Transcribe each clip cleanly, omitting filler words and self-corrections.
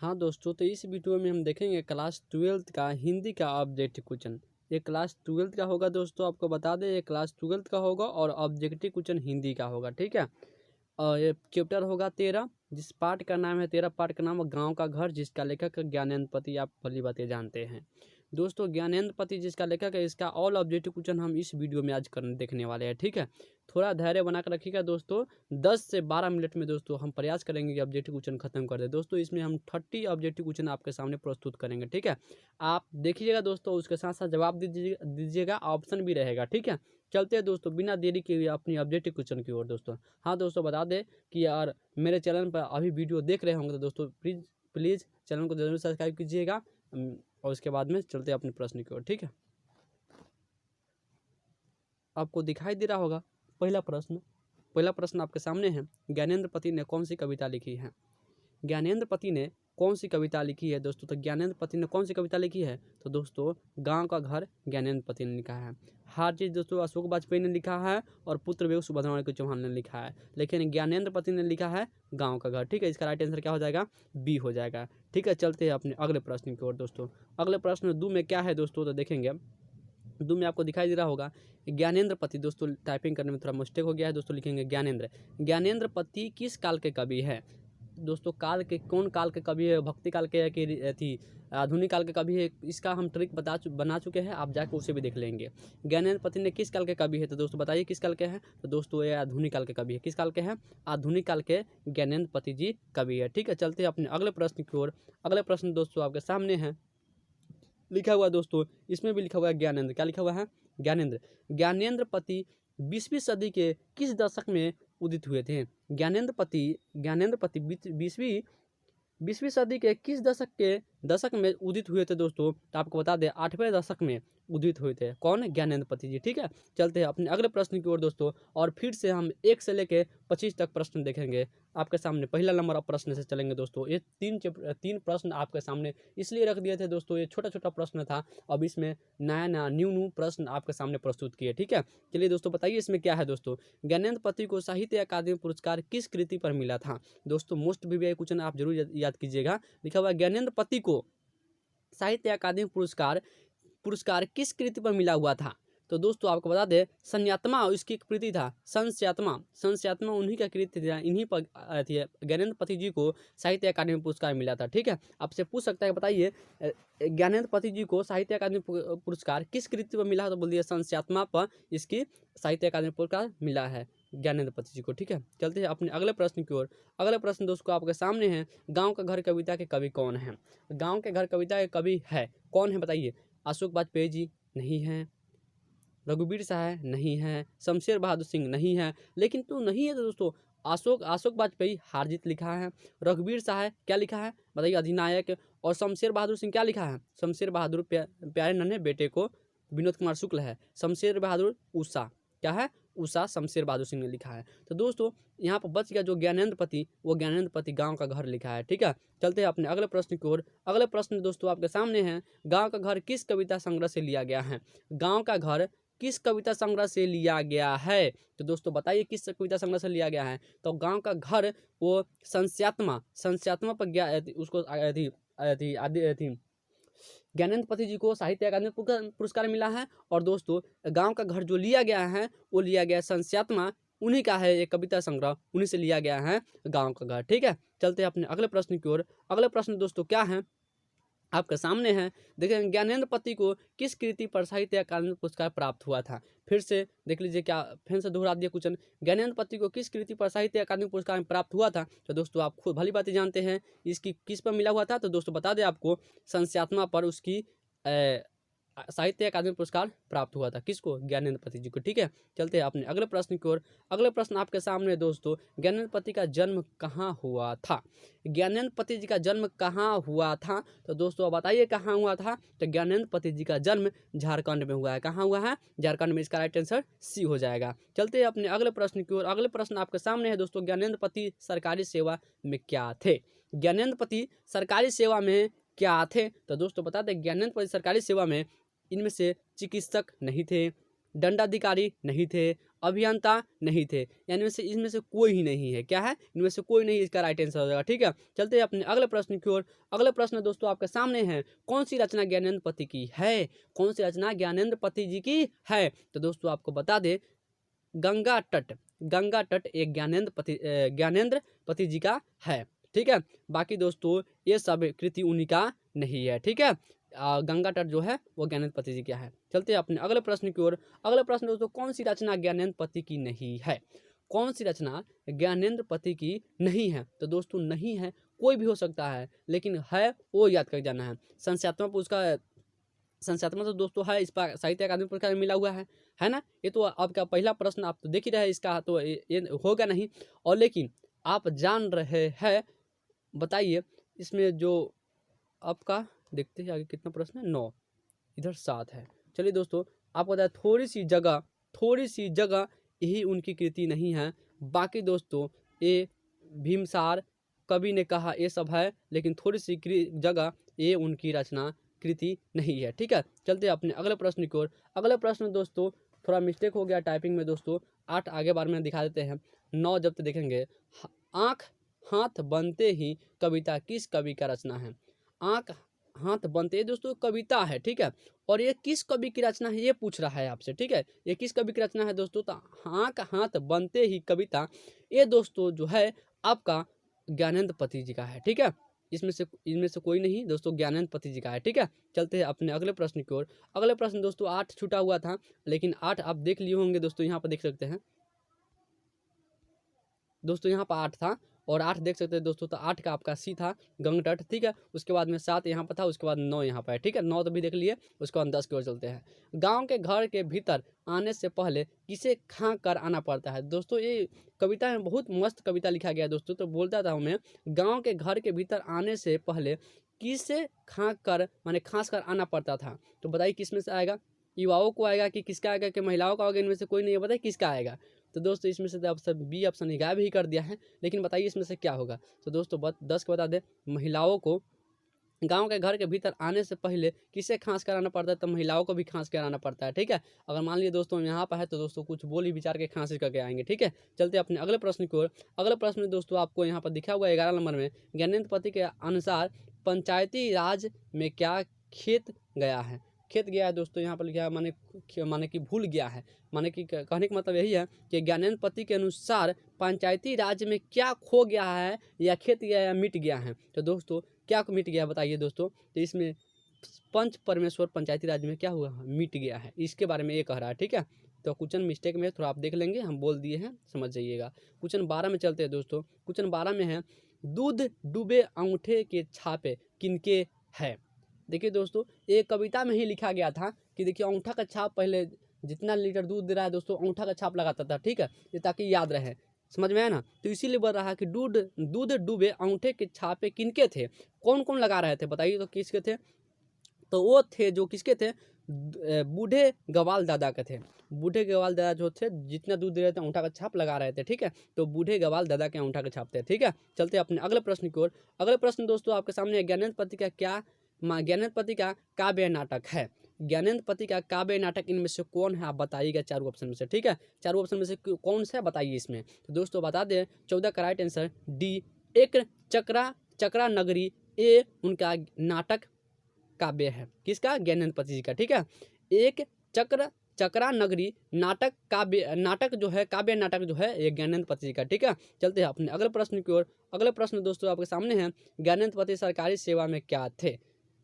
हाँ दोस्तों, तो इस वीडियो में हम देखेंगे क्लास 12th का हिंदी का ऑब्जेक्टिव क्वेश्चन। ये क्लास 12th का होगा दोस्तों, आपको बता दें ये क्लास 12th का होगा और ऑब्जेक्टिव क्वेश्चन हिंदी का होगा, ठीक है। और ये चैप्टर होगा 13, जिस पार्ट का नाम है 13 पार्ट का नाम है गाँव का घर, जिसका लेखक ज्ञानेंद्र पति, आप भली बातें जानते हैं। दोस्तों ज्ञानेंद्र पति जिसका लेखक है, इसका ऑल ऑब्जेक्टिव क्वेश्चन हम इस वीडियो में आज करने देखने वाले हैं, ठीक है। थोड़ा धैर्य बना कर रखिएगा दोस्तों, 10 से 12 मिनट में दोस्तों हम प्रयास करेंगे कि ऑब्जेक्टिव क्वेश्चन खत्म कर दें। दोस्तों इसमें हम 30 ऑब्जेक्टिव क्वेश्चन आपके सामने प्रस्तुत करेंगे, ठीक है। आप देखिएगा दोस्तों, उसके साथ साथ जवाब दीजिएगा, ऑप्शन भी रहेगा, ठीक है। चलते हैं दोस्तों बिना देरी के हुए अपनी ऑब्जेक्टिव क्वेश्चन की ओर दोस्तों। हाँ दोस्तों, बता दें कि यार मेरे चैनल पर अभी वीडियो देख रहे होंगे तो दोस्तों प्लीज़ चैनल को जरूर सब्सक्राइब कीजिएगा। और उसके बाद में चलते हैं अपने प्रश्न की ओर, ठीक है। आपको दिखाई दे रहा होगा पहला प्रश्न आपके सामने है, ज्ञानेंद्र पति ने कौन सी कविता लिखी है। ज्ञानेंद्र पति ने कौन सी कविता लिखी है दोस्तों, तो ज्ञानेंद्र पति ने कौन सी कविता लिखी है, तो दोस्तों गांव का घर ज्ञानेंद्र पति ने लिखा है। हर चीज़ दोस्तों अशोक वाजपेयी ने लिखा है और पुत्र बेग सुभद्रा चौहान ने लिखा है, लेकिन ज्ञानेंद्र पति ने लिखा है गांव का घर, ठीक है। इसका राइट आंसर क्या हो जाएगा, बी हो जाएगा, ठीक है। चलते हैं अपने अगले प्रश्न की ओर दोस्तों। अगले प्रश्न 2 में क्या है दोस्तों, तो देखेंगे 2 में आपको दिखाई दे रहा होगा ज्ञानेंद्र पति, दोस्तों टाइपिंग करने में थोड़ा मिस्टेक हो गया है दोस्तों, लिखेंगे ज्ञानेंद्र पति किस काल के कवि है। दोस्तों काल के, कौन काल के कवि है, भक्ति काल के है कि थी आधुनिक काल के कवि है, इसका हम ट्रिक बना चुके हैं, आप जाकर उसे भी देख लेंगे। ज्ञानेंद्र पति ने किस काल के कवि है, तो दोस्तों बताइए किस काल के हैं, तो दोस्तों ये आधुनिक काल के कवि है। किस काल के हैं, आधुनिक काल के ज्ञानेंद्र पति जी कवि है, ठीक है। चलते हैं अपने अगले प्रश्न की ओर। अगले प्रश्न दोस्तों आपके सामने है, लिखा हुआ दोस्तों, इसमें भी लिखा हुआ है ज्ञानेंद्र, क्या लिखा हुआ है, ज्ञानेंद्र पति 20वीं सदी के किस दशक में उदित हुए थे। ज्ञानेंद्र पति 20वीं सदी के किस दशक में उदित हुए थे दोस्तों, तो आपको बता दें 8वें दशक में उदित हुए थे। कौन, ज्ञानेंद्र पति जी, ठीक है। चलते हैं अपने अगले प्रश्न की ओर दोस्तों, और फिर से हम 1 से लेकर 25 तक प्रश्न देखेंगे आपके सामने। पहला नंबर ऑफ प्रश्न से चलेंगे दोस्तों। ये 3 प्रश्न आपके सामने इसलिए रख दिए थे दोस्तों, ये छोटा छोटा प्रश्न था, अब इसमें नया न्यू प्रश्न आपके सामने प्रस्तुत किए, ठीक है। चलिए दोस्तों बताइए इसमें क्या है दोस्तों। ज्ञानेंद्र पति को साहित्य अकादमी पुरस्कार किस कृति पर मिला था। दोस्तों मोस्ट वीवीआई क्वेश्चन आप जरूर याद कीजिएगा। लिखा हुआ ज्ञानेंद्र पति को साहित्य अकादमी पुरस्कार किस कृति पर मिला हुआ था, तो दोस्तों आपको बता दें संध्यात्मा उसकी कृति था। संध्यात्मा उन्हीं का कृति था, इन्हीं पर ज्ञानेंद्र पति जी को साहित्य अकादमी पुरस्कार मिला था, ठीक है। आपसे पूछ सकता है, बताइए ज्ञानेंद्र पति जी को साहित्य अकादमी पुरस्कार किस कृति पर मिला, तो बोल दिया संध्यात्मा पर इसकी साहित्य अकादमी पुरस्कार मिला है ज्ञानेंद्र पति जी को, ठीक है। चलते हैं अपने अगले प्रश्न की ओर। अगले प्रश्न दोस्तों आपके सामने है, गाँव का घर कविता के कवि कौन है। गाँव के घर कविता के कवि है कौन है, बताइए। अशोक वाजपेयी जी नहीं है, रघुवीर साहब नहीं है, शमशेर बहादुर सिंह नहीं है, लेकिन तो नहीं है तो दोस्तों अशोक वाजपेयी हार जीत लिखा है, रघुवीर साहब क्या लिखा है, बताइए अधिनायक, और शमशेर बहादुर सिंह क्या लिखा है, शमशेर बहादुर प्यारे नन्हे बेटे को विनोद कुमार शुक्ल है, शमशेर बहादुर उषा क्या है, उषा शमशेर बहादुर सिंह ने लिखा है। तो दोस्तों यहाँ पर बच गया जो ज्ञानेंद्र पति, वो ज्ञानेंद्र पति गांव का घर लिखा है, ठीक है। चलते हैं अपने अगले प्रश्न की ओर। अगले प्रश्न दोस्तों आपके सामने है, गांव का घर किस कविता संग्रह से लिया गया है। गांव का घर किस कविता संग्रह से लिया गया है, तो दोस्तों बताइए किस कविता संग्रह से लिया गया है। तो गांव का घर वो संस्यात्मा पर उसको ज्ञानेंद्र पति जी को साहित्य अकादमी पुरस्कार मिला है। और दोस्तों गांव का घर जो लिया गया है वो लिया गया संस्यात्मा, उन्हीं का है ये कविता संग्रह, उन्हीं से लिया गया है गांव का घर, ठीक है। चलते हैं अपने अगले प्रश्न की ओर। अगले प्रश्न दोस्तों क्या है आपके सामने है, देखें ज्ञानेंद्र पति को किस कृति पर साहित्य अकादमी पुरस्कार प्राप्त हुआ था। फिर से देख लीजिए, क्या फिर से दोहरा दिया क्वेश्चन, ज्ञानेंद्र पति को किस कृति पर साहित्य अकादमी पुरस्कार प्राप्त हुआ था, तो दोस्तों आप खुद भली बातें जानते हैं इसकी किस पर मिला हुआ था, तो दोस्तों बता दें आपको संस्यात्मा पर उसकी साहित्य अकादमी पुरस्कार प्राप्त हुआ था, किसको, ज्ञानेंद्र पति जी को, ठीक है। चलते हैं अपने अगले प्रश्न की ओर। अगले प्रश्न आपके सामने दोस्तों, ज्ञानेंद्र पति का जन्म कहाँ हुआ था। ज्ञानेंद्र पति जी का जन्म कहाँ हुआ था, तो दोस्तों बताइए कहाँ हुआ था, तो ज्ञानेंद्र पति जी का जन्म झारखंड में हुआ है। कहाँ हुआ है, झारखंड में, इसका राइट आंसर सी हो जाएगा। चलते हैं अपने अगले प्रश्न की ओर। अगले प्रश्न आपके सामने है दोस्तों, ज्ञानेंद्र पति सरकारी सेवा में क्या थे। ज्ञानेंद्र पति सरकारी सेवा में क्या थे, तो दोस्तों बता दें ज्ञानेंद्र पति सरकारी सेवा में इनमें से चिकित्सक नहीं थे, दंडाधिकारी नहीं थे, अभियंता नहीं थे, यानी इनमें से कोई ही नहीं है। क्या है? इनमें से कोई नहीं, इसका राइट आंसर हो जाएगा। ठीक है, चलते हैं अपने अगले प्रश्न की ओर। अगले प्रश्न दोस्तों आपके सामने है, कौन सी रचना ज्ञानेंद्र पति की है? कौन सी रचना ज्ञानेंद्र पति जी की है? तो दोस्तों आपको बता दें, गंगा तट। गंगा तट एक ज्ञानेंद्र पति जी का है। ठीक है, बाकी दोस्तों ये सब कृति उन्हीं का नहीं है। ठीक है, गंगा तट जो है वो ज्ञानेंद्र पति जी का है। चलते हैं अपने अगले प्रश्न की ओर। अगला प्रश्न दोस्तों, कौन सी रचना ज्ञानेंद्र पति की नहीं है? कौन सी रचना ज्ञानेंद्र पति की नहीं है? तो दोस्तों नहीं है कोई भी हो सकता है, लेकिन है वो याद कर जाना है। संस्यात्मक उसका संस्यात्मक तो दोस्तों है, इस पर साहित्य अकादमी पुरस्कार मिला हुआ है ना। ये तो आपका पहला प्रश्न आप तो देख ही रहे, इसका तो ये होगा नहीं। और लेकिन आप जान रहे हैं, बताइए इसमें जो आपका, देखते हैं आगे कितना प्रश्न है, 9, इधर 7 है। चलिए दोस्तों आपको बताया, थोड़ी सी जगह यही उनकी कृति नहीं है। बाकी दोस्तों ये भीमसार, कवि ने कहा, ये सब है, लेकिन थोड़ी सी जगह ये उनकी रचना कृति नहीं है। ठीक है, चलते हैं अपने अगले प्रश्न की ओर। अगले प्रश्न दोस्तों थोड़ा मिस्टेक हो गया टाइपिंग में दोस्तों, 8 आगे बार में दिखा देते हैं, 9 जब तक देखेंगे। आँख हाथ बनते ही कविता किस कवि का रचना है? आँख हाथ बनते, दोस्तों कविता है। ठीक है, और ये किस कवि की रचना है ये पूछ रहा है आपसे। ठीक है, ये किस कवि की रचना है दोस्तों? तो आँख हाथ बनते ही कविता, ये दोस्तों जो है आपका ज्ञानेंद्र पति जी का है। ठीक है, इनमें से कोई नहीं दोस्तों, ज्ञानेंद्र पति जी का है। ठीक है, चलते हैं अपने अगले प्रश्न की ओर। अगले प्रश्न दोस्तों 8 छूटा हुआ था, लेकिन 8 आप देख लिए होंगे दोस्तों, यहाँ पर देख सकते हैं दोस्तों, यहाँ पर 8 था और 8 देख सकते हैं दोस्तों। तो 8 का आपका सी था, गंगा तट। ठीक है, उसके बाद में 7 यहाँ पर था, उसके बाद 9 यहाँ पर है। ठीक है, 9 तो भी देख लिए, उसके बाद 10 की ओर चलते हैं। गांव के घर के भीतर आने से पहले किसे खा कर आना पड़ता है? दोस्तों ये कविता में बहुत मस्त कविता लिखा गया है दोस्तों। तो बोलता था हमें, गाँव के घर के भीतर आने से पहले किसे खा कर, माने खास कर आना पड़ता था। तो बताइए किस में से आएगा? युवाओं को आएगा कि किसका आएगा, कि महिलाओं का आएगा? इनमें से कोई नहीं है, बताइए किसका आएगा? तो दोस्तों इसमें से ऑप्शन बी ऑप्शन गायब ही कर दिया है, लेकिन बताइए इसमें से क्या होगा? तो दोस्तों 10 को बता दें, महिलाओं को गांव के घर के भीतर आने से पहले किसे खांस कराना पड़ता है? तो महिलाओं को भी खांस कराना पड़ता है। ठीक है, अगर मान लीजिए दोस्तों यहाँ पर है तो दोस्तों कुछ बोली विचार के खांसी करके आएंगे। ठीक है, चलते अपने अगले प्रश्न की ओर। अगले प्रश्न में दोस्तों आपको यहाँ पर दिखा हुआ है 11 नंबर में, ज्ञानेंद्र पति के अनुसार पंचायती राज में क्या खेत गया है? खेत गया है दोस्तों, यहाँ पर लिखा है, माने कि भूल गया है। माने कि कहने का मतलब यही है कि ज्ञानेंद्र पति के अनुसार पंचायती राज में क्या खो गया है, या खेत गया या मिट गया है? तो दोस्तों क्या मिट गया बताइए दोस्तों? तो इसमें पंच परमेश्वर पंचायती राज में क्या हुआ? मिट गया है, इसके बारे में ये कह रहा है। ठीक है, तो क्वेश्चन मिस्टेक में थोड़ा आप देख लेंगे, हम बोल दिए हैं, समझ जाइएगा। क्वेश्चन 12 में चलते हैं दोस्तों। क्वेश्चन 12 में है, दूध डूबे अंगूठे के छापे किनके है? देखिए दोस्तों ये कविता में ही लिखा गया था कि देखिए अंगूठा का छाप, पहले जितना लीटर दूध दे रहा है दोस्तों अंगूठा का छाप लगाता था। ठीक है, ये ताकि याद रहे, समझ में आया ना। तो इसीलिए बोल रहा है कि दूध डूबे अंगूठे के छापे किनके थे? कौन कौन लगा रहे थे बताइए? तो किसके थे? तो वो थे जो किसके थे? बूढ़े गवाल दादा के थे। बूढ़े गवाल दादा जो थे, जितना दूध दे रहे थे अंगूठा का छाप लगा रहे थे। ठीक है, तो बूढ़े गवाल दादा के अंगूठा का छाप थे। ठीक है, चलते अपने अगले प्रश्न की ओर। अगले प्रश्न दोस्तों आपके सामने ज्ञानेंद्र पति का ज्ञानेंद्र पति का काव्य नाटक है। ज्ञानेंद्र पति का काव्य नाटक इनमें से कौन है? आप बताइएगा चारों ऑप्शन में से। ठीक है, चारों ऑप्शन में से कौन सा बताइए इसमें। तो दोस्तों बता दें 14 का राइट आंसर डी, एक चक्रा नगरी, ये उनका नाटक काव्य है। किसका? ज्ञानेंद्र पति जी का। ठीक है, एक चक्रा नगरी नाटक जो है, काव्य नाटक जो है, ये ज्ञानेंद्र पति जी का। ठीक है, चलते हैं अपने अगले प्रश्न की ओर। अगले प्रश्न दोस्तों आपके सामने है, ज्ञानेंद्र पति सरकारी सेवा में क्या थे?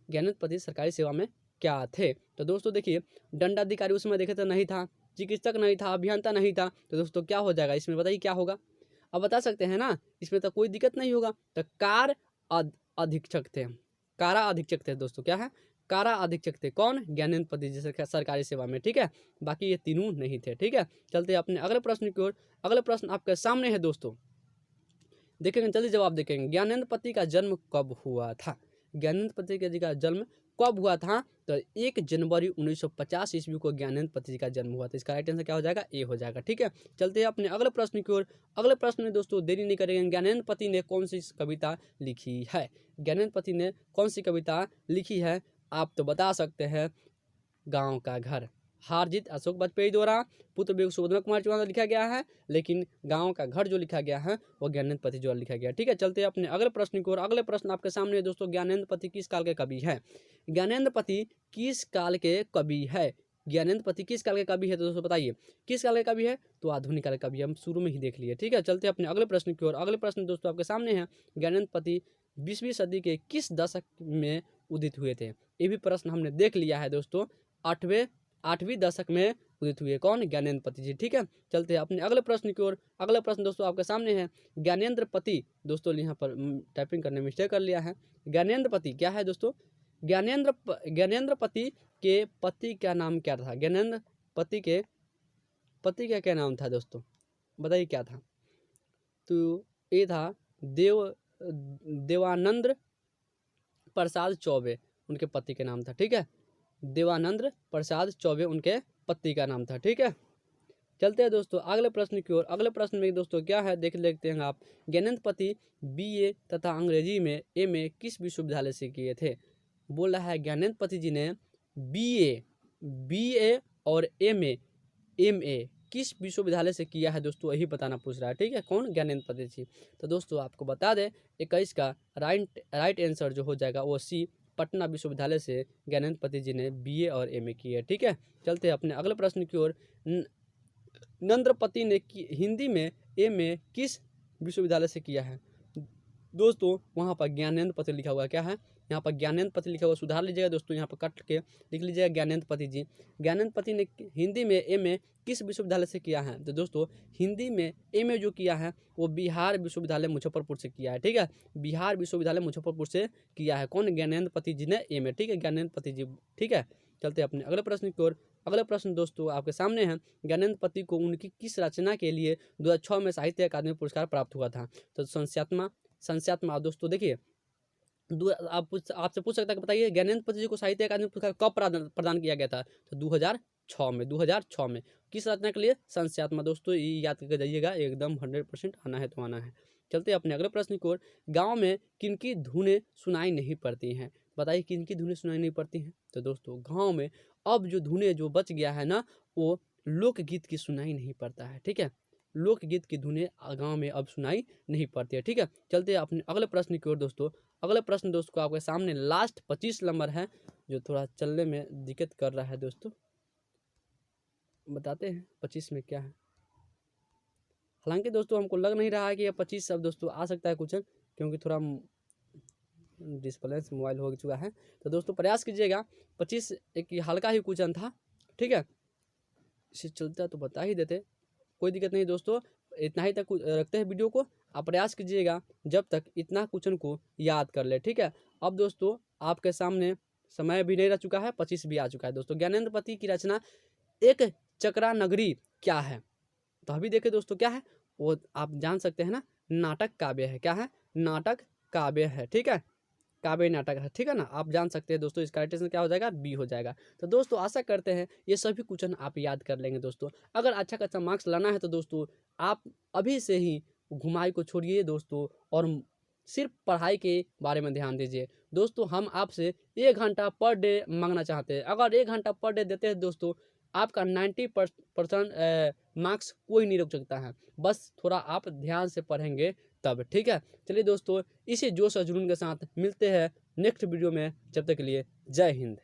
ज्ञानेंद्र पति सरकारी सेवा में क्या थे? तो दोस्तों देखिए, दंडाधिकारी उसमें देखे तो नहीं था, चिकित्सक नहीं था, अभियंता नहीं था। तो दोस्तों क्या हो जाएगा इसमें, बताइए क्या होगा? अब बता सकते हैं ना, इसमें तो कोई दिक्कत नहीं होगा। तो अधीक्षक थे, कारा अधीक्षक थे दोस्तों। क्या है? कारा अधीक्षक थे। कौन? ज्ञानेंद्र पति जी सरकारी सेवा में। ठीक है, बाकी ये तीनों नहीं थे। ठीक है, चलते अपने अगले प्रश्न की ओर। अगले प्रश्न आपके सामने है दोस्तों, देखेंगे जल्दी जवाब देखेंगे। ज्ञानेंद्र पति का जन्म कब हुआ था? ज्ञानेंद्र पति जी का जन्म कब हुआ था? तो 1 जनवरी 1950 ईस्वी को ज्ञानेंद्र पति जी का जन्म हुआ था। इसका राइट आंसर क्या हो जाएगा? ए हो जाएगा। ठीक है, चलते हैं अपने अगले प्रश्न की ओर। अगले प्रश्न में दोस्तों देरी नहीं करेंगे, ज्ञानेंद्र पति ने कौन सी कविता लिखी है? ज्ञानेंद्र पति ने कौन सी कविता लिखी है? आप तो बता सकते हैं, गाँव का घर। हारजीत अशोक वाजपेयी द्वारा, पुत्र वियोग सुभद्रा कुमार द्वारा लिखा गया है, लेकिन गाँव का घर जो लिखा गया है वो ज्ञानेंद्र पति द्वारा लिखा गया। ठीक है, चलते हैं अपने अगले प्रश्न की ओर। अगले प्रश्न आपके सामने है दोस्तों, ज्ञानेंद्र पति किस काल के कवि है? ज्ञानेंद्र पति किस काल के कवि है? ज्ञानेंद्र पति किस काल के कवि है? तो दोस्तों बताइए किस काल के कवि है? तो आधुनिक काल के कवि, हम शुरू में ही देख लिए। ठीक है, चलते हैं अपने अगले प्रश्न की ओर। अगले प्रश्न दोस्तों आपके सामने है, ज्ञानेंद्र पति 20वीं सदी के किस दशक में उदित हुए थे? ये भी प्रश्न हमने देख लिया है दोस्तों, 8वीं दशक में उदित हुए कौन? ज्ञानेंद्र पति जी। ठीक है, चलते हैं अपने अगले प्रश्न की ओर। अगला प्रश्न दोस्तों आपके सामने है, ज्ञानेंद्र पति, दोस्तों यहाँ पर टाइपिंग करने में मिस्टेक कर लिया है। ज्ञानेंद्र पति क्या है दोस्तों? ज्ञानेंद्र पति के पति का नाम क्या था? ज्ञानेंद्र पति के पति का क्या नाम था दोस्तों? बताइए क्या था? तो ये था देवानंद प्रसाद चौबे, उनके पति के नाम था। ठीक है, देवानंद प्रसाद चौबे उनके पति का नाम था। ठीक है, चलते हैं दोस्तों अगले प्रश्न की ओर। अगले प्रश्न में दोस्तों क्या है देख लेते हैं आप। ज्ञानेंद्र पति BA तथा अंग्रेजी में MA किस विश्वविद्यालय से किए थे? बोल रहा है ज्ञानेंद्र पति जी ने BA और MA किस विश्वविद्यालय से किया है दोस्तों, यही बताना पूछ रहा है। ठीक है, कौन? ज्ञानेंद्र पति जी। तो दोस्तों आपको बता दें 21 का राइट आंसर जो हो जाएगा वो C, पटना विश्वविद्यालय से ज्ञानेंद्र पति जी ने BA और MA की है। ठीक है, चलते हैं अपने अगले प्रश्न की ओर। नंद्रपति ने हिंदी में MA किस विश्वविद्यालय से किया है? दोस्तों वहाँ पर ज्ञानेंद्र पति लिखा हुआ, क्या है यहाँ पर? ज्ञानेंद्र पति लिखा हुआ, सुधार लीजिएगा दोस्तों, यहाँ पर कट के लिख लीजिएगा ज्ञानेंद्र पति जी। ज्ञानेंद्र पति ने हिंदी में MA किस विश्वविद्यालय से किया है? तो दोस्तों हिंदी में MA जो किया है वो बिहार विश्वविद्यालय मुजफ्फरपुर से किया है। ठीक है, बिहार विश्वविद्यालय मुजफ्फरपुर से किया है कौन? ज्ञानेंद्र पति जी ने MA। ठीक है, ज्ञानेंद्र पति जी। ठीक है, चलते हैं अपने अगले प्रश्न की ओर। अगला प्रश्न दोस्तों आपके सामने है, ज्ञानेंद्र पति को उनकी किस रचना के लिए 2006 में साहित्य अकादमी पुरस्कार प्राप्त हुआ था? तो संस्यात्मा दोस्तों देखिए, आपसे पूछ सकता है कि बताइए ज्ञानेंद्र पति जी को साहित्य अकादमी पुरस्कार कब प्रदान किया गया था? तो 2006 में। किस रचना के लिए? संस्यात्मा। दोस्तों ये याद करके जाइएगा, एकदम 100% आना है तो आना है। चलते हैं अपने अगले प्रश्न की ओर। गाँव में किनकी धुनें सुनाई नहीं पड़ती हैं? बताइए किनकी धुनें सुनाई नहीं पड़ती हैं? तो दोस्तों गाँव में अब जो धुनें जो बच गया है ना, वो लोकगीत की सुनाई नहीं पड़ता है। ठीक है, लोकगीत की धुनें गाँव में अब सुनाई नहीं पड़ती है। ठीक है, चलते हैं अपने अगले प्रश्न की ओर दोस्तों। अगले प्रश्न दोस्तों आपके सामने लास्ट 25 नंबर है, जो थोड़ा चलने में दिक्कत कर रहा है दोस्तों। बताते हैं 25 में क्या है। हालांकि दोस्तों हमको लग नहीं रहा है कि यह 25 सब दोस्तों आ सकता है क्वेश्चन, क्योंकि थोड़ा डिस्प्लेस मोबाइल हो चुका है। तो दोस्तों प्रयास कीजिएगा, 25 एक हल्का ही क्वेश्चन था। ठीक है, इसे चलता तो बता ही देते, कोई दिक्कत नहीं दोस्तों। इतना ही तक रखते हैं वीडियो को, आप प्रयास कीजिएगा जब तक इतना क्वेश्चन को याद कर ले। ठीक है, अब दोस्तों आपके सामने समय भी नहीं रह चुका है, 25 भी आ चुका है दोस्तों। ज्ञानेंद्र पति की रचना एक चक्रा नगरी क्या है? तो अभी देखिए दोस्तों क्या है वो आप जान सकते हैं ना, नाटक काव्य है। क्या है? नाटक काव्य है। ठीक है, काव्य नाटक है। ठीक है ना, आप जान सकते हैं दोस्तों, इसका राइट आंसर क्या हो जाएगा? B हो जाएगा। तो दोस्तों आशा करते हैं ये सभी क्वेश्चन आप याद कर लेंगे दोस्तों। अगर अच्छा खासा मार्क्स लाना है तो दोस्तों आप अभी से ही घुमाई को छोड़िए दोस्तों, और सिर्फ पढ़ाई के बारे में ध्यान दीजिए दोस्तों। हम आपसे 1 घंटा पर डे मांगना चाहते हैं। अगर 1 घंटा पर डे देते हैं दोस्तों, आपका 90% मार्क्स कोई नहीं रोक सकता है, बस थोड़ा आप ध्यान से पढ़ेंगे तब। ठीक है, चलिए दोस्तों इसी जोश और जुनून के साथ मिलते हैं नेक्स्ट वीडियो में। जब तक के लिए जय हिंद।